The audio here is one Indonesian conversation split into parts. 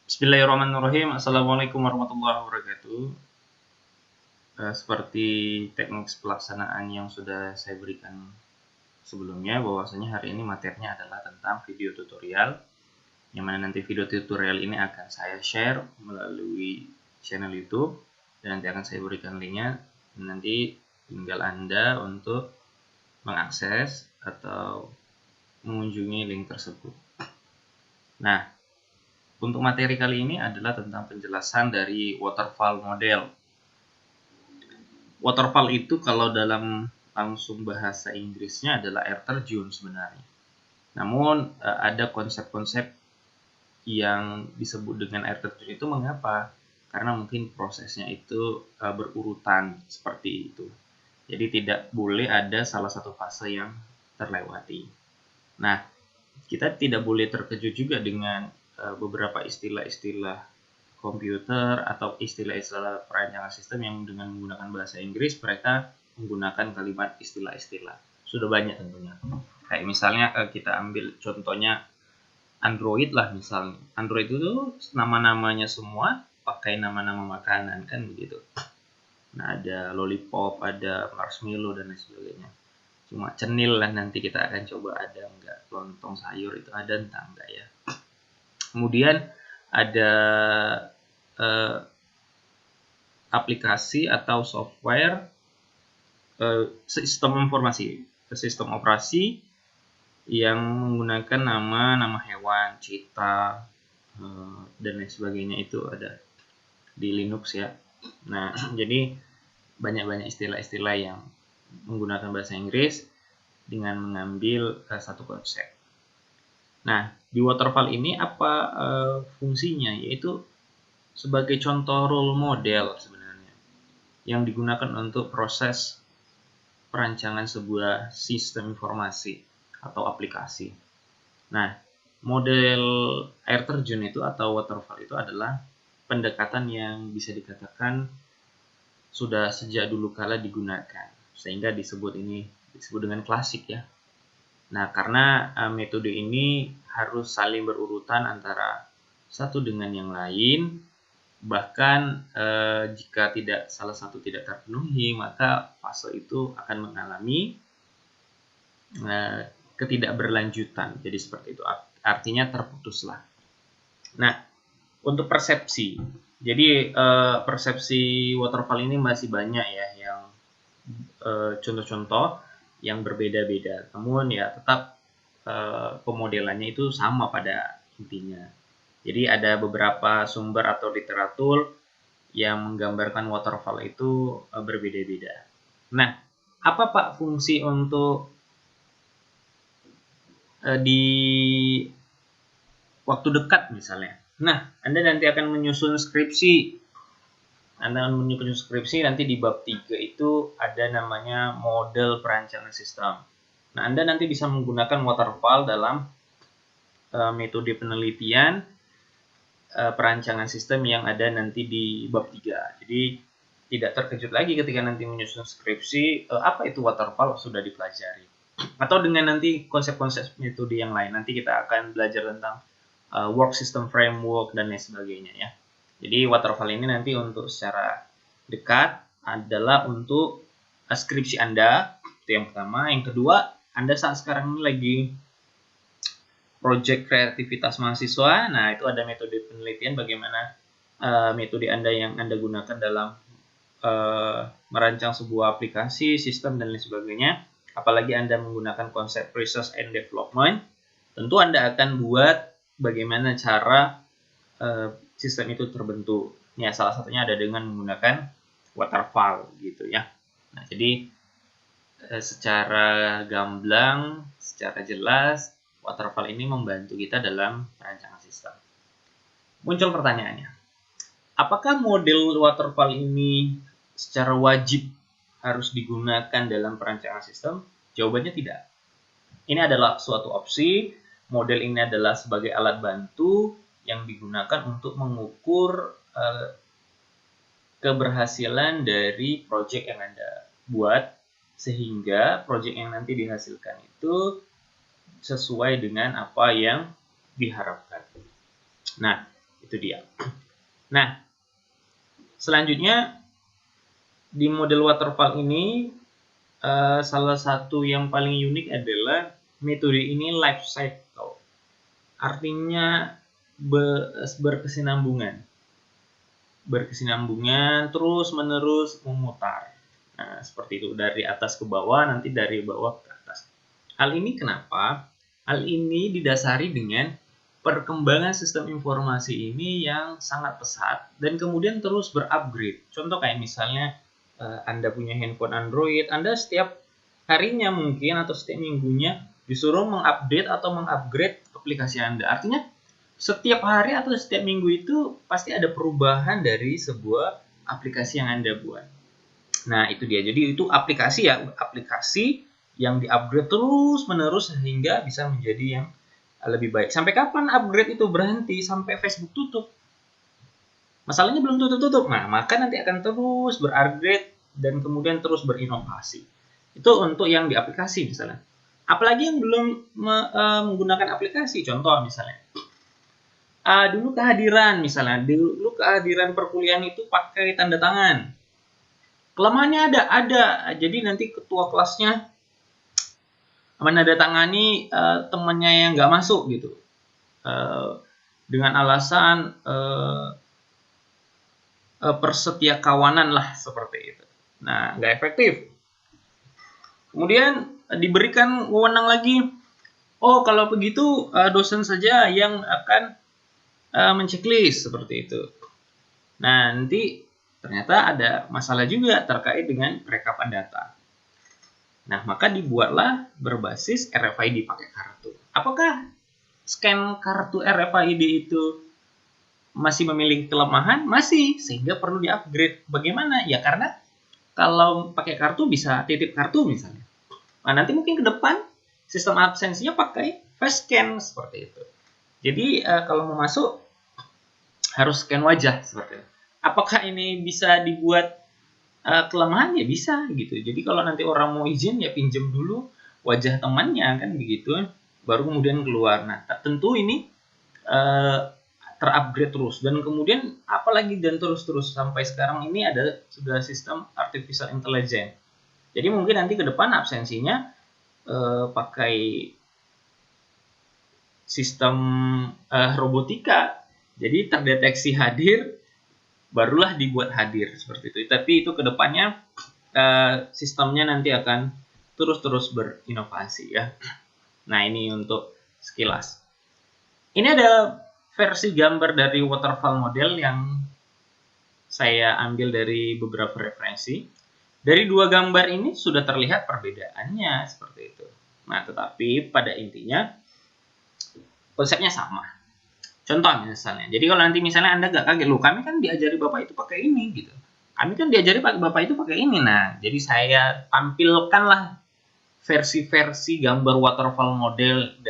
Bismillahirrahmanirrahim. Assalamualaikum warahmatullahi wabarakatuh. Seperti teknik pelaksanaan yang sudah saya berikan sebelumnya, bahwasanya hari ini materinya adalah tentang video tutorial, yang mana nanti video tutorial ini akan saya share melalui channel YouTube dan nanti akan saya berikan linknya. Nanti tinggal Anda untuk mengakses atau mengunjungi link tersebut. Nah, untuk materi kali ini adalah tentang penjelasan dari waterfall model. Waterfall itu kalau dalam langsung bahasa Inggrisnya adalah air terjun sebenarnya. Namun ada konsep-konsep yang disebut dengan air terjun itu mengapa? Karena mungkin prosesnya itu berurutan seperti itu. Jadi tidak boleh ada salah satu fase yang terlewati. Nah, kita tidak boleh terkejut juga dengan beberapa istilah-istilah komputer atau istilah-istilah perancangan sistem yang dengan menggunakan bahasa Inggris mereka menggunakan kalimat istilah-istilah. Sudah banyak tentunya. Kayak misalnya kita ambil contohnya Android lah misalnya. Android itu nama-namanya semua pakai nama-nama makanan kan begitu. Nah, ada lollipop, ada marshmallow dan lain sebagainya. Cuma cenil lah nanti kita akan coba ada enggak, lontong sayur itu ada entah enggak ya. Kemudian ada aplikasi atau software sistem operasi yang menggunakan nama hewan, cheetah dan lain sebagainya, itu ada di Linux ya. Nah, jadi banyak-banyak istilah-istilah yang menggunakan bahasa Inggris dengan mengambil satu konsep. Nah, di waterfall ini apa fungsinya? Yaitu sebagai contoh role model sebenarnya yang digunakan untuk proses perancangan sebuah sistem informasi atau aplikasi. Nah, model air terjun itu atau waterfall itu adalah pendekatan yang bisa dikatakan sudah sejak dulu kala digunakan, sehingga disebut dengan klasik ya. Nah, karena metode ini harus saling berurutan antara satu dengan yang lain, bahkan jika salah satu tidak terpenuhi, maka fase itu akan mengalami ketidakberlanjutan. Jadi seperti itu, artinya terputuslah. Nah, untuk persepsi, jadi persepsi waterfall ini masih banyak ya yang contoh-contoh yang berbeda-beda, namun ya tetap pemodelannya itu sama pada intinya. Jadi ada beberapa sumber atau literatur yang menggambarkan waterfall itu berbeda-beda. Nah, apa Pak fungsi untuk di waktu dekat misalnya? Nah, Anda nanti akan menyusun skripsi. Nanti di bab 3 itu ada namanya model perancangan sistem. Nah, Anda nanti bisa menggunakan waterfall dalam metode penelitian perancangan sistem yang ada nanti di bab 3. Jadi tidak terkejut lagi ketika nanti menyusun skripsi, apa itu waterfall sudah dipelajari. Atau dengan nanti konsep-konsep metode yang lain. Nanti kita akan belajar tentang work system framework dan lain sebagainya ya. Jadi waterfall ini nanti untuk secara dekat adalah untuk skripsi Anda, itu yang pertama. Yang kedua, Anda saat sekarang ini lagi project kreativitas mahasiswa. Nah, itu ada metode penelitian bagaimana metode Anda yang Anda gunakan dalam merancang sebuah aplikasi, sistem dan lain sebagainya. Apalagi Anda menggunakan konsep research and development, tentu Anda akan buat bagaimana cara sistem itu terbentuk. Ya, salah satunya ada dengan menggunakan waterfall gitu ya. Nah, jadi secara gamblang, secara jelas, waterfall ini membantu kita dalam perancangan sistem. Muncul pertanyaannya, apakah model waterfall ini secara wajib harus digunakan dalam perancangan sistem? Jawabannya tidak. Ini adalah suatu opsi. Model ini adalah sebagai alat bantu yang digunakan untuk mengukur keberhasilan dari proyek yang Anda buat, sehingga proyek yang nanti dihasilkan itu sesuai dengan apa yang diharapkan. Nah, Itu dia. Nah, selanjutnya di model waterfall ini salah satu yang paling unik adalah metode ini life cycle. Artinya berkesinambungan. Berkesinambungan terus-menerus memutar. Nah, seperti itu dari atas ke bawah, nanti dari bawah ke atas. Hal ini kenapa? Hal ini didasari dengan perkembangan sistem informasi ini yang sangat pesat dan kemudian terus berupgrade. Contoh kayak misalnya Anda punya handphone Android, Anda setiap harinya mungkin atau setiap minggunya disuruh mengupdate atau mengupgrade aplikasi Anda. Artinya setiap hari atau setiap minggu itu pasti ada perubahan dari sebuah aplikasi yang Anda buat. Nah, itu dia. Jadi itu aplikasi ya, aplikasi yang di-upgrade terus-menerus sehingga bisa menjadi yang lebih baik. Sampai kapan upgrade itu berhenti? Sampai Facebook tutup. Masalahnya belum tutup-tutup. Nah, maka nanti akan terus berupgrade dan kemudian terus berinovasi. Itu untuk yang di aplikasi misalnya. Apalagi yang belum menggunakan aplikasi. Contoh misalnya. Dulu kehadiran misalnya. Dulu kehadiran perkuliahan itu pakai tanda tangan. Kelemahannya ada. Jadi nanti ketua kelasnya menandatangani temannya yang nggak masuk gitu. Dengan alasan persetia kawanan lah seperti itu. Nah, nggak efektif. Kemudian diberikan wewenang lagi. Oh, kalau begitu dosen saja yang akan menceklis seperti itu. Nah, nanti ternyata ada masalah juga terkait dengan perekapan data. Nah, maka dibuatlah berbasis RFID pakai kartu. Apakah scan kartu RFID itu masih memiliki kelemahan? Masih, sehingga perlu di-upgrade. Bagaimana? Ya karena kalau pakai kartu bisa titip kartu misalnya. Nah, nanti mungkin ke depan sistem absensinya pakai face scan seperti itu. Jadi kalau mau masuk harus scan wajah seperti itu. Apakah ini bisa dibuat kelemahan? Ya bisa gitu. Jadi kalau nanti orang mau izin ya pinjam dulu wajah temannya kan begitu, baru kemudian keluar. Nah, tentu ini terupgrade terus dan kemudian apalagi dan terus sampai sekarang ini ada sudah sistem artificial intelligence. Jadi mungkin nanti ke depan absensinya pakai sistem robotika. Jadi terdeteksi hadir, barulah dibuat hadir seperti itu. Tapi itu kedepannya sistemnya nanti akan terus berinovasi ya. Nah, ini untuk sekilas. Ini ada versi gambar dari waterfall model yang saya ambil dari beberapa referensi. Dari dua gambar ini sudah terlihat perbedaannya seperti itu. Nah, tetapi pada intinya konsepnya sama. Contoh misalnya, jadi kalau nanti misalnya Anda gak kaget, loh kami kan diajari Bapak itu pakai ini gitu. Kami kan diajari Bapak itu pakai ini. Nah, jadi saya tampilkanlah versi-versi gambar waterfall model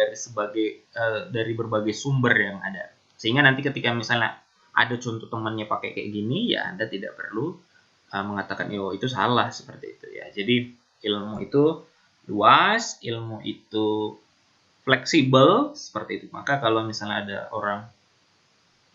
dari berbagai sumber yang ada. Sehingga nanti ketika misalnya ada contoh temannya pakai kayak gini, ya Anda tidak perlu mengatakan, oh itu salah seperti itu ya. Jadi ilmu itu luas, ilmu itu fleksibel seperti itu. Maka kalau misalnya ada orang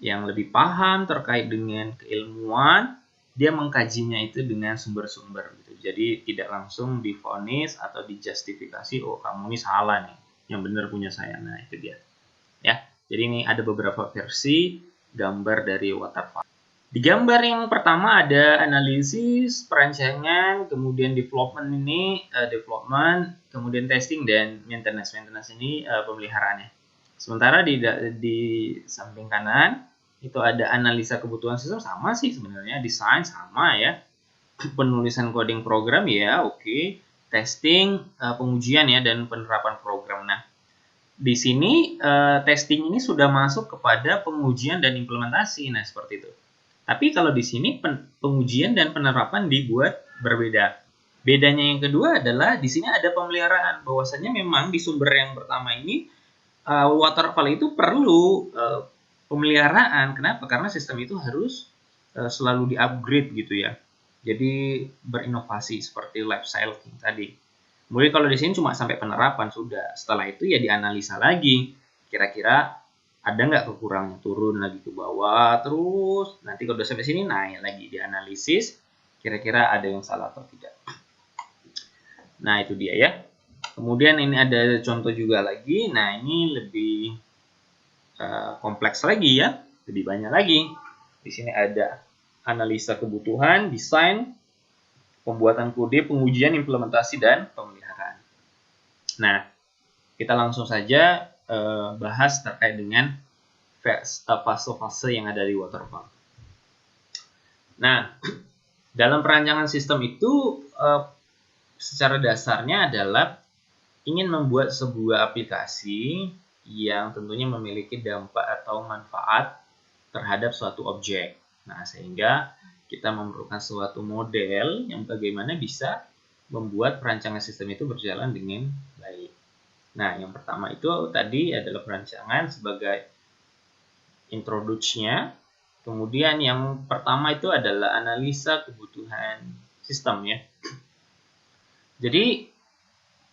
yang lebih paham terkait dengan keilmuan, dia mengkajinya itu dengan sumber-sumber gitu. Jadi tidak langsung divonis atau dijustifikasi, oh kamu ini salah nih, yang benar punya saya. Nah, itu dia. Ya. Jadi ini ada beberapa versi gambar dari waterfall. Di gambar yang pertama ada analisis, perancangan, kemudian development kemudian testing dan maintenance. Maintenance ini pemeliharaannya. Sementara di samping kanan itu ada analisa kebutuhan sistem, sama sih sebenarnya, desain sama ya, penulisan coding program ya oke, testing, pengujian ya dan penerapan program. Nah, di sini testing ini sudah masuk kepada pengujian dan implementasi. Nah, seperti itu. Tapi kalau di sini pengujian dan penerapan dibuat berbeda. Bedanya yang kedua adalah di sini ada pemeliharaan. Bahwasanya memang di sumber yang pertama ini waterfall itu perlu pemeliharaan. Kenapa? Karena sistem itu harus selalu di-upgrade gitu ya. Jadi berinovasi seperti life cycle tadi. Kemudian kalau di sini cuma sampai penerapan sudah. Setelah itu ya dianalisa lagi. Kira-kira ada nggak kekurangannya, turun lagi ke bawah terus, nanti kalau udah sampai sini naik lagi, dianalisis kira-kira ada yang salah atau tidak. Nah itu dia ya. Kemudian ini ada contoh juga lagi. Nah ini lebih kompleks lagi ya, lebih banyak lagi. Di sini ada analisa kebutuhan, desain, pembuatan kode, pengujian, implementasi, dan pemeliharaan. Nah, kita langsung saja bahas terkait dengan fase-fase yang ada di waterfall. Nah, dalam perancangan sistem itu secara dasarnya adalah ingin membuat sebuah aplikasi yang tentunya memiliki dampak atau manfaat terhadap suatu objek. Nah, sehingga kita memerlukan suatu model yang bagaimana bisa membuat perancangan sistem itu berjalan dengan baik. Nah, yang pertama itu tadi adalah perancangan sebagai introduction-nya. Kemudian yang pertama itu adalah analisa kebutuhan sistem ya. Jadi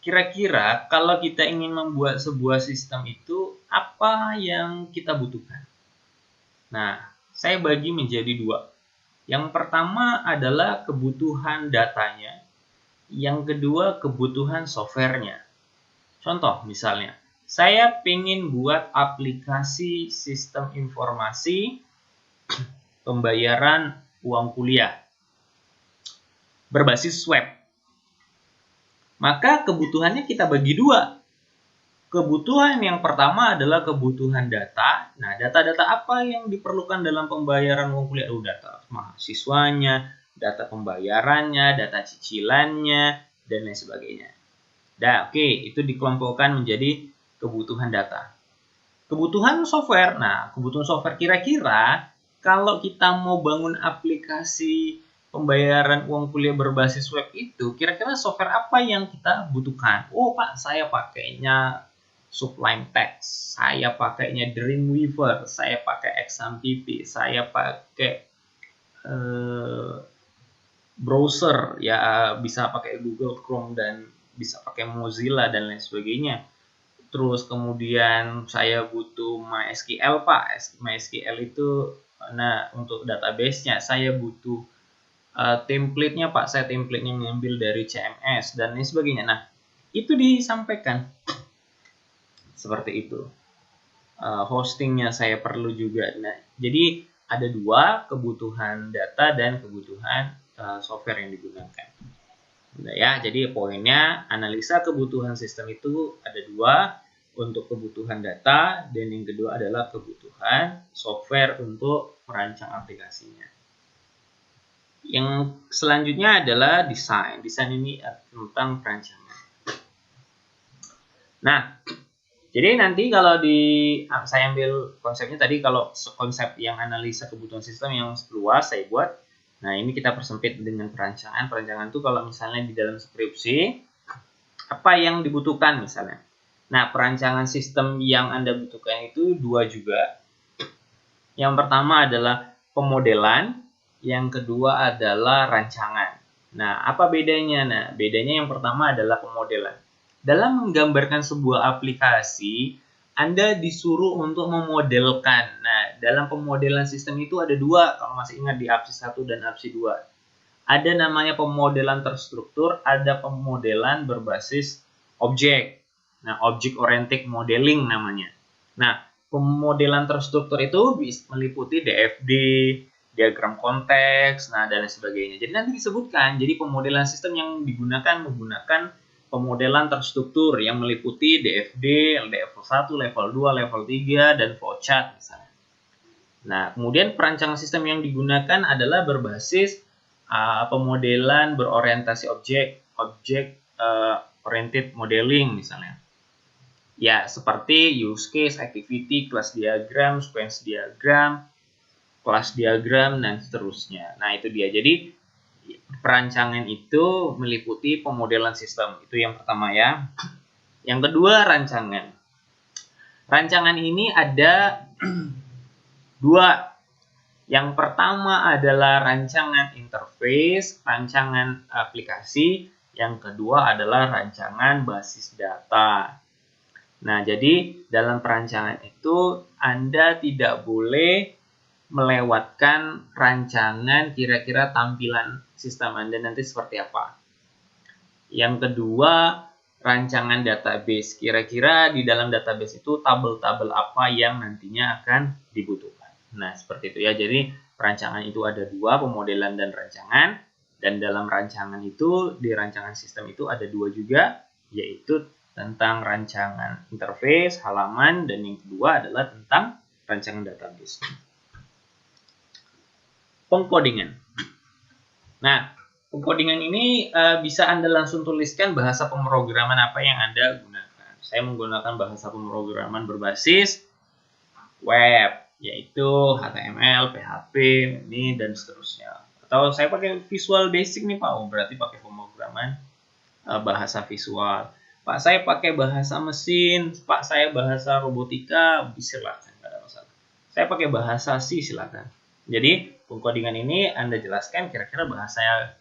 kira-kira kalau kita ingin membuat sebuah sistem itu apa yang kita butuhkan? Nah, saya bagi menjadi dua. Yang pertama adalah kebutuhan datanya. Yang kedua kebutuhan softwarenya. Contoh misalnya, saya ingin buat aplikasi sistem informasi pembayaran uang kuliah berbasis web. Maka kebutuhannya kita bagi dua. Kebutuhan yang pertama adalah kebutuhan data. Nah, data-data apa yang diperlukan dalam pembayaran uang kuliah? Data mahasiswanya, data pembayarannya, data cicilannya, dan lain sebagainya. Nah, oke, itu dikelompokkan menjadi kebutuhan data. Kebutuhan software. Nah, kebutuhan software kira-kira kalau kita mau bangun aplikasi pembayaran uang kuliah berbasis web itu, kira-kira software apa yang kita butuhkan? Oh, Pak, saya pakainya Sublime Text, saya pakainya Dreamweaver, saya pakai XAMPP, saya pakai browser, ya bisa pakai Google Chrome dan bisa pakai Mozilla dan lain sebagainya. Terus kemudian saya butuh MySQL, Pak. MySQL itu, nah untuk database-nya saya butuh template-nya, Pak. Saya template-nya mengambil dari CMS dan lain sebagainya. Nah, itu disampaikan seperti itu. Hostingnya saya perlu juga. Nah, jadi ada dua, kebutuhan data dan kebutuhan software yang digunakan. Nah, ya, jadi poinnya analisa kebutuhan sistem itu ada dua, untuk kebutuhan data dan yang kedua adalah kebutuhan software untuk merancang aplikasinya. Yang selanjutnya adalah desain. Desain ini tentang perancangan. Nah, jadi nanti kalau saya ambil konsepnya tadi, kalau konsep yang analisa kebutuhan sistem yang luas saya buat. Nah, ini kita persempit dengan perancangan. Perancangan itu kalau misalnya di dalam skripsi, apa yang dibutuhkan misalnya. Nah, perancangan sistem yang Anda butuhkan itu dua juga. Yang pertama adalah pemodelan, yang kedua adalah rancangan. Nah, apa bedanya? Nah, bedanya yang pertama adalah pemodelan. Dalam menggambarkan sebuah aplikasi, Anda disuruh untuk memodelkan. Nah, dalam pemodelan sistem itu ada dua, kalau masih ingat di APSI 1 dan APSI 2. Ada namanya pemodelan terstruktur, ada pemodelan berbasis objek. Nah, object oriented modeling namanya. Nah, pemodelan terstruktur itu meliputi DFD, diagram konteks, nah dan lain sebagainya. Jadi nanti disebutkan, jadi pemodelan sistem yang digunakan menggunakan pemodelan terstruktur yang meliputi DFD, level 1, level 2, level 3, dan flowchart misalnya. Nah, kemudian perancangan sistem yang digunakan adalah berbasis pemodelan berorientasi objek oriented modeling misalnya. Ya, seperti use case, activity, class diagram, sequence diagram, class diagram, dan seterusnya. Nah, itu dia. Jadi, perancangan itu meliputi pemodelan sistem. Itu yang pertama ya. Yang kedua, rancangan. Rancangan ini ada dua. Yang pertama adalah rancangan interface, rancangan aplikasi. Yang kedua adalah rancangan basis data. Nah, jadi dalam perancangan itu Anda tidak boleh melewatkan rancangan kira-kira tampilan sistem Anda nanti seperti apa. Yang kedua, rancangan database. Kira-kira di dalam database itu tabel-tabel apa yang nantinya akan dibutuhkan. Nah, seperti itu ya. Jadi, perancangan itu ada dua, pemodelan dan rancangan. Dan dalam rancangan itu, di rancangan sistem itu ada dua juga, yaitu tentang rancangan interface, halaman, dan yang kedua adalah tentang rancangan database. Pengkodingan. Nah, pengkodingan ini bisa Anda langsung tuliskan bahasa pemrograman apa yang Anda gunakan. Saya menggunakan bahasa pemrograman berbasis web, yaitu HTML, PHP, ini dan seterusnya. Atau saya pakai Visual Basic nih Pak, berarti pakai pemrograman bahasa visual. Pak, saya pakai bahasa mesin, Pak, saya bahasa robotika, silakan, nggak ada masalah. Saya pakai bahasa C, silakan. Jadi, pengkodingan ini Anda jelaskan kira-kira bahasa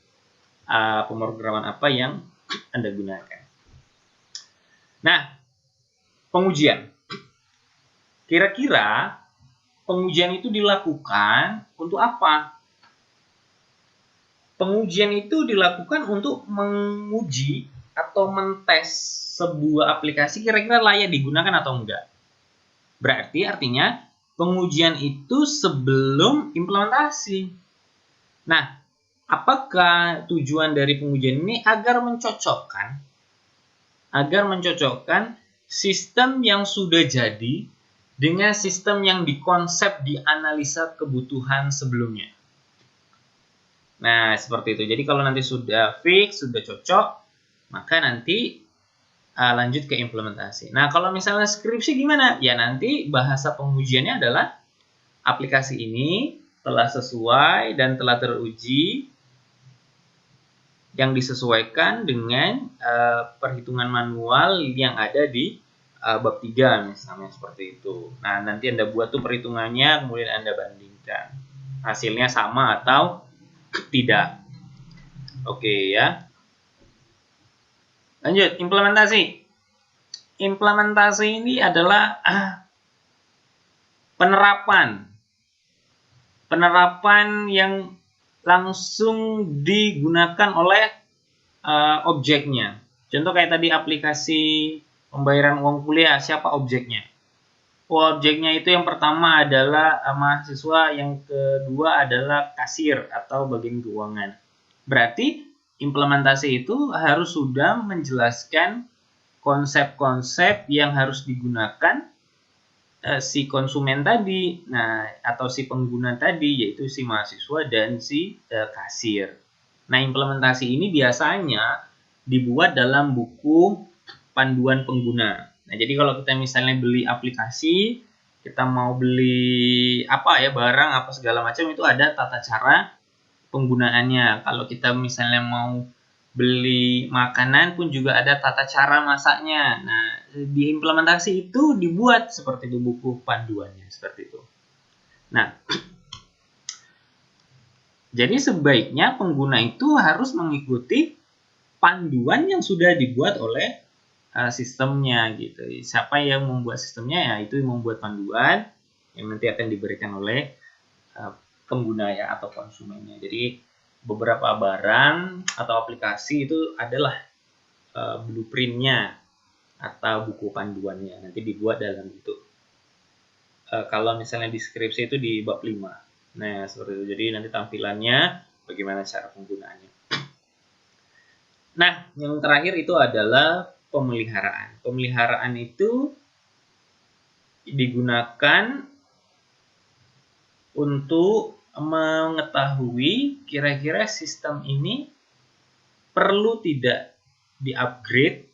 pemrograman apa yang Anda gunakan. Nah, pengujian. Kira-kira pengujian itu dilakukan untuk apa? Pengujian itu dilakukan untuk menguji atau mentes sebuah aplikasi kira-kira layak digunakan atau enggak. Berarti artinya pengujian itu sebelum implementasi. Nah, apakah tujuan dari pengujian ini agar mencocokkan sistem yang sudah jadi dengan sistem yang dikonsep dianalisa kebutuhan sebelumnya. Nah, seperti itu. Jadi kalau nanti sudah fix, sudah cocok, maka nanti lanjut ke implementasi. Nah, kalau misalnya skripsi gimana? Ya, nanti bahasa pengujiannya adalah aplikasi ini telah sesuai dan telah teruji yang disesuaikan dengan perhitungan manual yang ada di bab 3 misalnya seperti itu. Nah, nanti Anda buat tuh perhitungannya, kemudian Anda bandingkan. Hasilnya sama atau tidak. Oke ya. Lanjut, implementasi. Implementasi ini adalah penerapan yang langsung digunakan oleh objeknya. Contoh kayak tadi aplikasi pembayaran uang kuliah, siapa objeknya? Objeknya itu yang pertama adalah mahasiswa, yang kedua adalah kasir atau bagian keuangan. Berarti implementasi itu harus sudah menjelaskan konsep-konsep yang harus digunakan si konsumen tadi, nah atau si pengguna tadi, yaitu si mahasiswa dan si kasir. Nah, implementasi ini biasanya dibuat dalam buku panduan pengguna. Nah, jadi kalau kita misalnya beli aplikasi, kita mau beli apa ya, barang apa segala macam, itu ada tata cara penggunaannya. Kalau kita misalnya mau beli makanan pun juga ada tata cara masaknya. Nah, di implementasi itu dibuat seperti itu buku panduannya, seperti itu. Nah, jadi sebaiknya pengguna itu harus mengikuti panduan yang sudah dibuat oleh sistemnya gitu. Siapa yang membuat sistemnya, ya itu yang membuat panduan yang nanti akan diberikan oleh pengguna ya atau konsumennya. Jadi beberapa barang atau aplikasi itu adalah blueprintnya atau buku panduannya, nanti dibuat dalam bentuk kalau misalnya deskripsi itu di bab 5. Nah, seperti itu. Jadi nanti tampilannya bagaimana cara penggunaannya. Nah, yang terakhir itu adalah pemeliharaan. Pemeliharaan itu digunakan untuk mengetahui kira-kira sistem ini perlu tidak di-upgrade,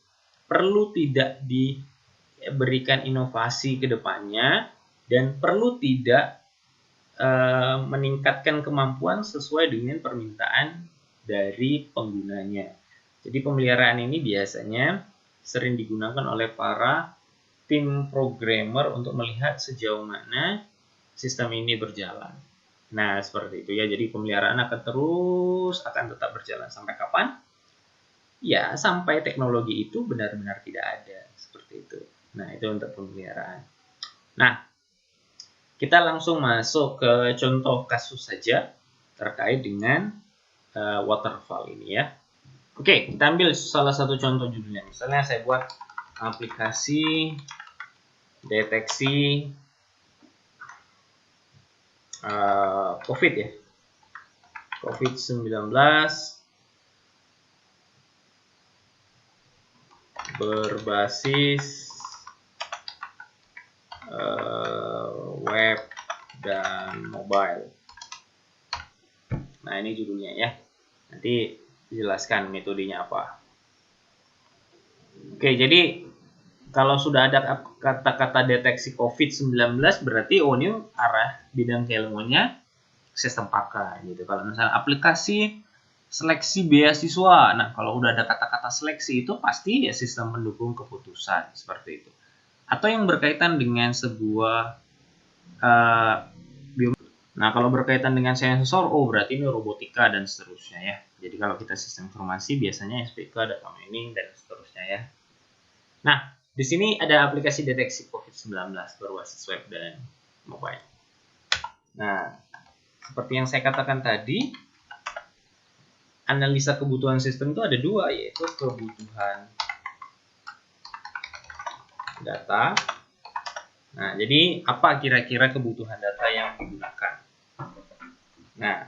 perlu tidak diberikan inovasi ke depannya, dan perlu tidak meningkatkan kemampuan sesuai dengan permintaan dari penggunanya. Jadi pemeliharaan ini biasanya sering digunakan oleh para tim programmer untuk melihat sejauh mana sistem ini berjalan. Nah, seperti itu ya. Jadi pemeliharaan akan tetap berjalan sampai kapan? Ya, sampai teknologi itu benar-benar tidak ada. Seperti itu. Nah, itu untuk pemeliharaan. Nah, kita langsung masuk ke contoh kasus saja terkait dengan waterfall ini ya. Oke, kita ambil salah satu contoh judulnya. Misalnya saya buat aplikasi deteksi COVID ya. COVID-19 berbasis web dan mobile. Nah, ini judulnya ya. Nanti dijelaskan metodenya apa. Oke, jadi kalau sudah ada kata-kata deteksi COVID-19 berarti ini arah bidang keilmuannya sistem pakai gitu. Kalau misalnya aplikasi seleksi beasiswa, nah kalau udah ada kata-kata seleksi itu pasti ya sistem pendukung keputusan seperti itu. Atau yang berkaitan dengan sebuah nah kalau berkaitan dengan sensor, berarti ini robotika dan seterusnya ya. Jadi kalau kita sistem informasi biasanya SPK, data mining dan seterusnya ya. Nah, di sini ada aplikasi deteksi COVID-19 berbasis web dan mobile. Nah, seperti yang saya katakan tadi, analisa kebutuhan sistem itu ada dua, yaitu kebutuhan data. Nah, jadi apa kira-kira kebutuhan data yang digunakan? Nah,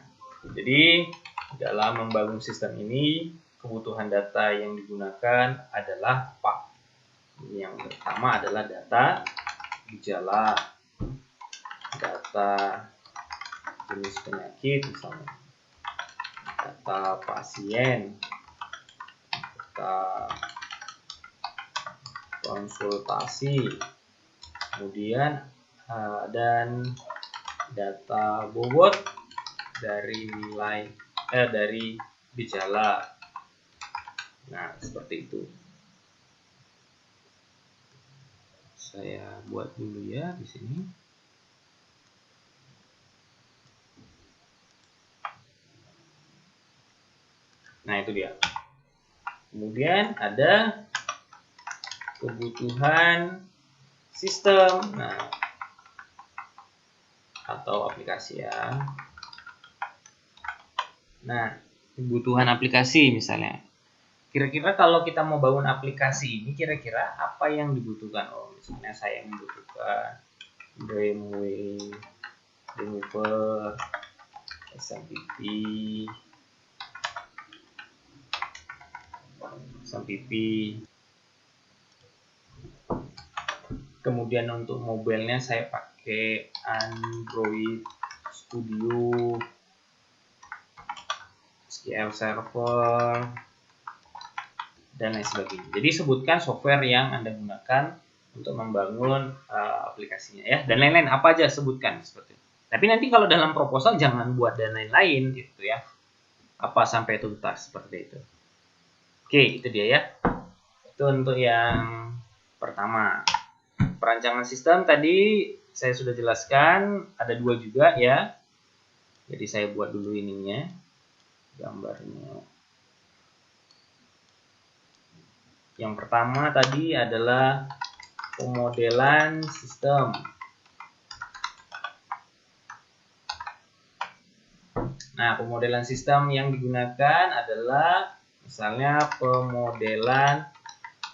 jadi dalam membangun sistem ini, kebutuhan data yang digunakan adalah apa? Yang pertama adalah data gejala, data jenis penyakit, misalnya data pasien, data konsultasi, kemudian dan data bobot dari nilai dari gejala. Nah, seperti itu. Saya buat dulu ya di sini. Nah, itu dia. Kemudian ada kebutuhan sistem, nah, atau aplikasi ya. Nah, kebutuhan aplikasi misalnya. Kira-kira kalau kita mau bangun aplikasi ini, kira-kira apa yang dibutuhkan? Misalnya saya membutuhkan Dreamweaver, SMPP, kemudian untuk mobilenya saya pakai Android Studio, SQL Server, dan lain sebagainya. Jadi sebutkan software yang Anda gunakan untuk membangun aplikasinya ya, dan lain-lain apa aja sebutkan seperti itu. Tapi nanti kalau dalam proposal jangan buat dan lain-lain gitu ya. Apa sampai tuntas seperti itu. Oke, itu dia ya. Itu untuk yang pertama. Perancangan sistem tadi saya sudah jelaskan, ada dua juga ya. Jadi saya buat dulu ininya, gambarnya. Yang pertama tadi adalah pemodelan sistem. Nah, pemodelan sistem yang digunakan adalah misalnya pemodelan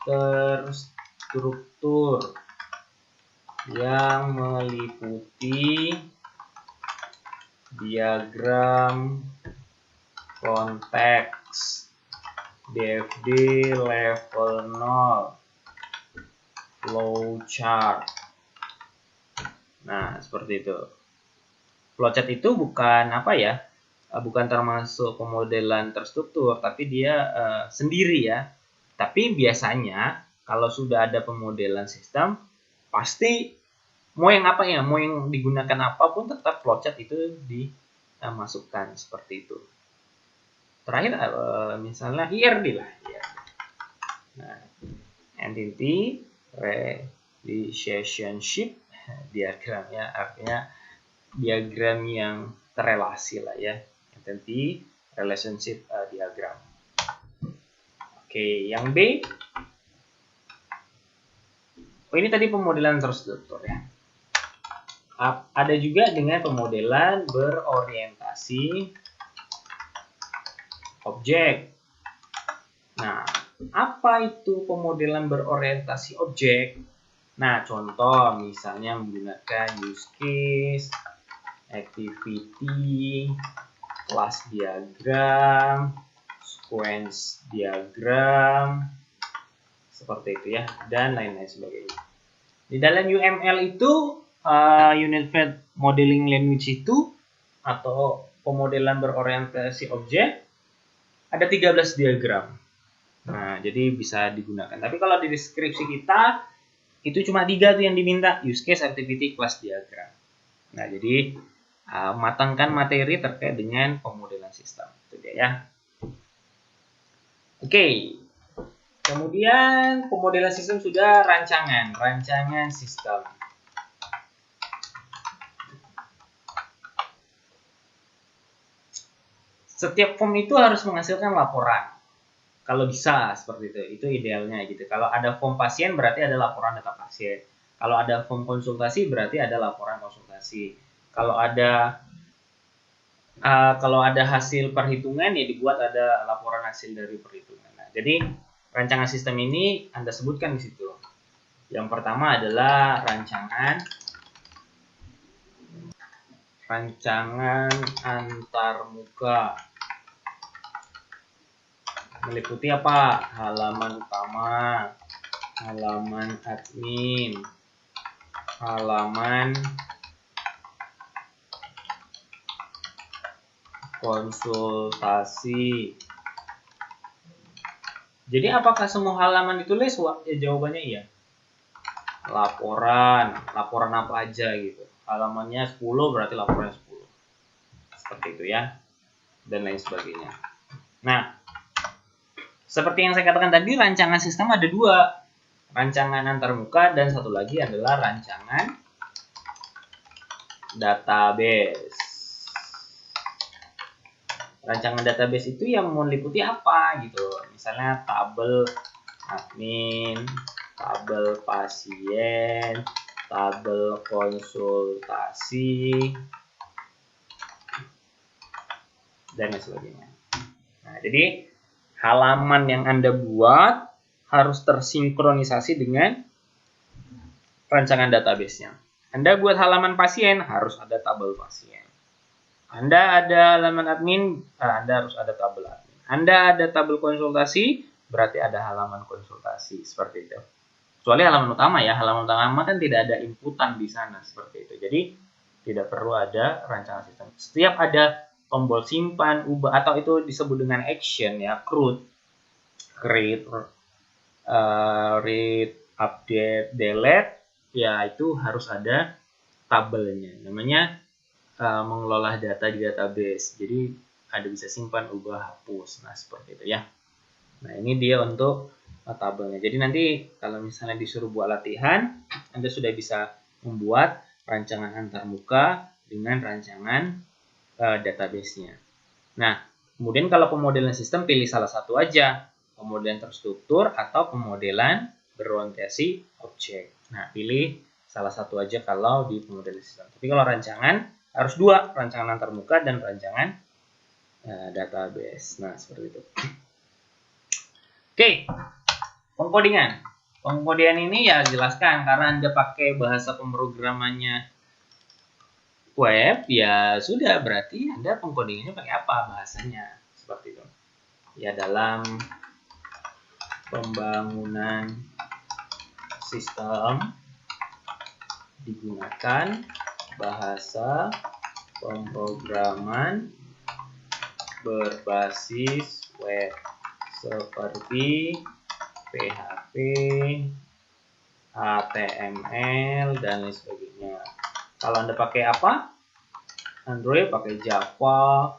terstruktur yang meliputi diagram konteks, DFD level 0, flowchart. Nah, seperti itu. Flowchart itu bukan apa ya? Bukan termasuk pemodelan terstruktur, tapi dia sendiri ya. Tapi biasanya kalau sudah ada pemodelan sistem, pasti mau yang apa ya, mau yang digunakan apapun tetap flowchart itu dimasukkan seperti itu. Terakhir misalnya IRD lah. Nah, entity relationship diagramnya artinya diagram yang terrelasi lah ya. Entity relationship diagram. Oke, yang B Oh, ini tadi pemodelan terstruktur ya. Ada juga dengan pemodelan berorientasi objek. Nah, apa itu pemodelan berorientasi objek? Nah, contoh misalnya menggunakan use case, activity, class diagram, sequence diagram, seperti itu ya, dan lain-lain sebagainya. Di dalam UML itu, Unified Modeling Language itu, atau pemodelan berorientasi objek, ada 13 diagram. Nah, jadi bisa digunakan. Tapi kalau di deskripsi kita, itu cuma 3 tuh yang diminta, use case, activity, class diagram. Nah, jadi matangkan materi terkait dengan pemodelan sistem. Itu dia ya. Oke. Kemudian pemodelan sistem sudah rancangan sistem. Setiap form itu harus menghasilkan laporan. Kalau bisa seperti itu idealnya gitu. Kalau ada form pasien berarti ada laporan data pasien. Kalau ada form konsultasi berarti ada laporan konsultasi. Kalau ada hasil perhitungan ya dibuat ada laporan hasil dari perhitungan. Nah, jadi rancangan sistem ini Anda sebutkan di situ. Yang pertama adalah rancangan antarmuka. Meliputi apa? Halaman utama, halaman admin, halaman konsultasi. Jadi apakah semua halaman ditulis? Ya, jawabannya iya. Laporan apa aja gitu. Halamannya 10 berarti laporan 10. Seperti itu ya. Dan lain sebagainya. Nah, seperti yang saya katakan tadi, rancangan sistem ada 2. Rancangan antarmuka dan satu lagi adalah rancangan database. Rancangan database itu yang meliputi apa gitu. Misalnya tabel admin, tabel pasien, tabel konsultasi, dan lain sebagainya. Nah, jadi halaman yang Anda buat harus tersinkronisasi dengan rancangan database-nya. Anda buat halaman pasien, harus ada tabel pasien. Anda ada halaman admin, Anda harus ada tabel admin. Anda ada tabel konsultasi, berarti ada halaman konsultasi, seperti itu. Kecuali halaman utama ya, halaman utama kan tidak ada inputan di sana, seperti itu. Jadi, tidak perlu ada rancangan sistem. Setiap ada tombol simpan, ubah, atau itu disebut dengan action ya, create, read, update, delete, ya itu harus ada tabelnya. Namanya mengelola data di database. Jadi ada bisa simpan, ubah, hapus. Nah, seperti itu ya. Nah, ini dia untuk tabelnya. Jadi nanti kalau misalnya disuruh buat latihan, Anda sudah bisa membuat rancangan antarmuka dengan rancangan database-nya. Nah, kemudian kalau pemodelan sistem pilih salah satu aja, pemodelan terstruktur atau pemodelan berorientasi objek. Nah, pilih salah satu aja kalau di pemodelan sistem. Tapi kalau rancangan harus 2, rancangan antarmuka dan rancangan database. Nah, seperti itu. Oke, pengkodingan. Pengkodian ini ya jelaskan karena Anda pakai bahasa pemrogramannya web, ya sudah berarti Anda pengkodingannya pakai apa bahasanya, seperti itu. Ya, dalam pembangunan sistem digunakan bahasa pemrograman berbasis web seperti PHP, HTML, dan lain sebagainya. Kalau Anda pakai apa? Android pakai Java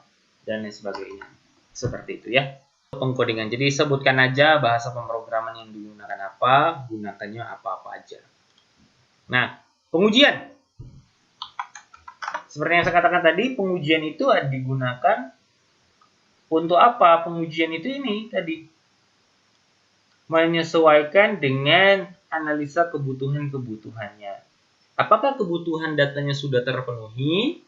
dan lain sebagainya. Seperti itu ya. Pengkodingan. Jadi sebutkan aja bahasa pemrograman yang digunakan apa, gunakannya apa-apa aja. Nah, pengujian. Seperti yang saya katakan tadi, pengujian itu digunakan untuk apa? Pengujian itu ini tadi menyesuaikan dengan analisa kebutuhan-kebutuhannya. Apakah kebutuhan datanya sudah terpenuhi?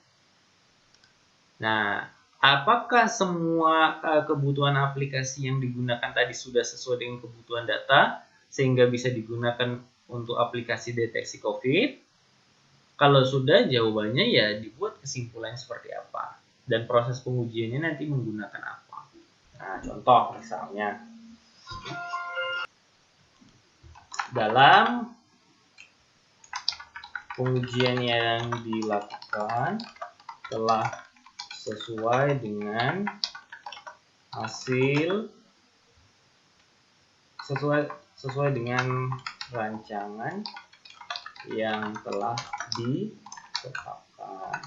Nah, apakah semua kebutuhan aplikasi yang digunakan tadi sudah sesuai dengan kebutuhan data sehingga bisa digunakan untuk aplikasi deteksi COVID? Kalau sudah, jawabannya ya dibuat kesimpulannya seperti apa dan proses pengujiannya nanti menggunakan apa. Nah, contoh misalnya dalam pengujian yang dilakukan telah sesuai dengan hasil sesuai dengan rancangan yang telah ditetapkan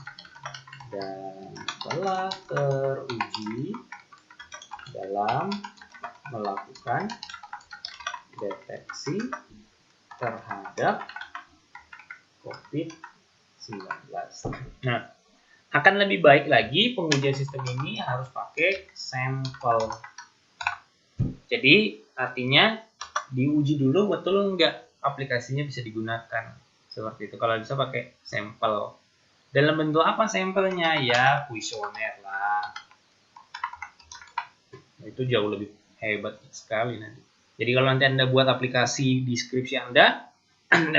dan telah teruji dalam melakukan deteksi terhadap COVID-19. Nah, akan lebih baik lagi pengujian sistem ini harus pakai sampel. Jadi artinya diuji dulu betul nggak aplikasinya bisa digunakan. Seperti itu. Kalau bisa pakai sampel. Dalam bentuk apa sampelnya? Ya kuesioner lah. Itu jauh lebih hebat sekali nanti. Jadi kalau nanti Anda buat aplikasi di skripsi Anda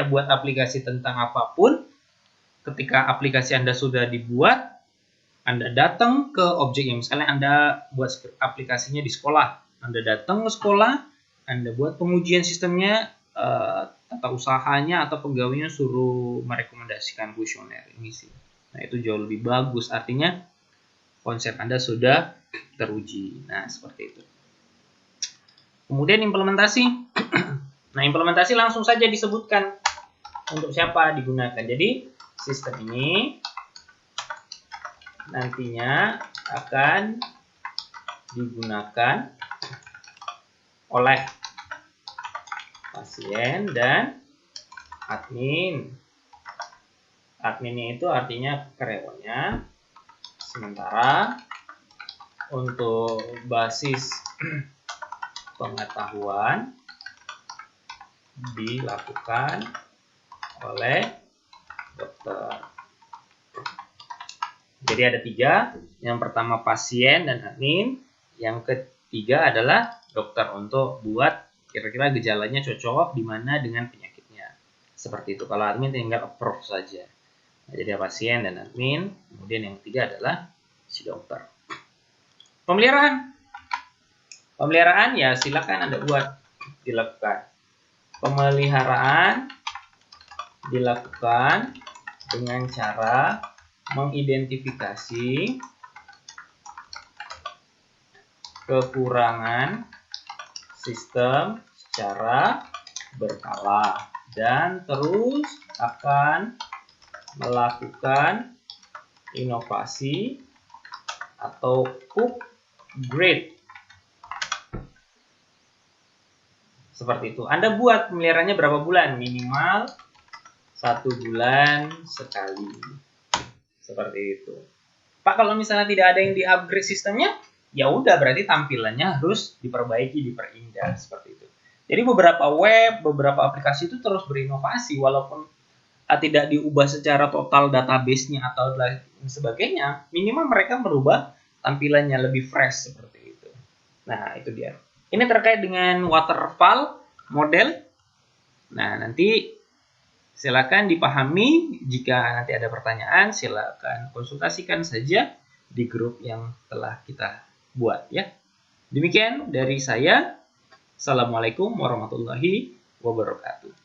buat aplikasi tentang apapun, ketika aplikasi Anda sudah dibuat, Anda datang ke objek yang misalnya Anda buat aplikasinya di sekolah. Anda datang ke sekolah, Anda buat pengujian sistemnya, tata usahanya atau pegawainya suruh merekomendasikan kuesioner ini sih. Nah, itu jauh lebih bagus. Artinya konsep Anda sudah teruji. Nah, seperti itu. Kemudian implementasi. Nah, implementasi langsung saja disebutkan untuk siapa digunakan. Jadi, sistem ini nantinya akan digunakan oleh pasien dan admin. Adminnya itu artinya karyawannya. Sementara untuk basis pengetahuan dilakukan oleh dokter. Jadi ada 3. Yang pertama pasien dan admin. Yang ketiga adalah dokter untuk buat kira-kira gejalanya cocok di mana dengan penyakitnya. Seperti itu. Kalau admin tinggal approve saja. Nah, jadi pasien dan admin. Kemudian yang ketiga adalah si dokter. Pemeliharaan. Pemeliharaan ya silakan Anda buat dilakukan. Pemeliharaan dilakukan dengan cara mengidentifikasi kekurangan sistem secara berkala dan terus akan melakukan inovasi atau upgrade. Seperti itu. Anda buat pemeliharaannya berapa bulan? Minimal 1 bulan sekali. Seperti itu. Pak, kalau misalnya tidak ada yang di-upgrade sistemnya, ya udah berarti tampilannya harus diperbaiki, diperindah seperti itu. Jadi beberapa web, beberapa aplikasi itu terus berinovasi walaupun tidak diubah secara total database-nya atau lain sebagainya, minimal mereka merubah tampilannya lebih fresh seperti itu. Nah, itu dia. Ini terkait dengan waterfall model. Nah, nanti silakan dipahami. Jika nanti ada pertanyaan, silakan konsultasikan saja di grup yang telah kita buat ya. Demikian dari saya. Assalamualaikum warahmatullahi wabarakatuh.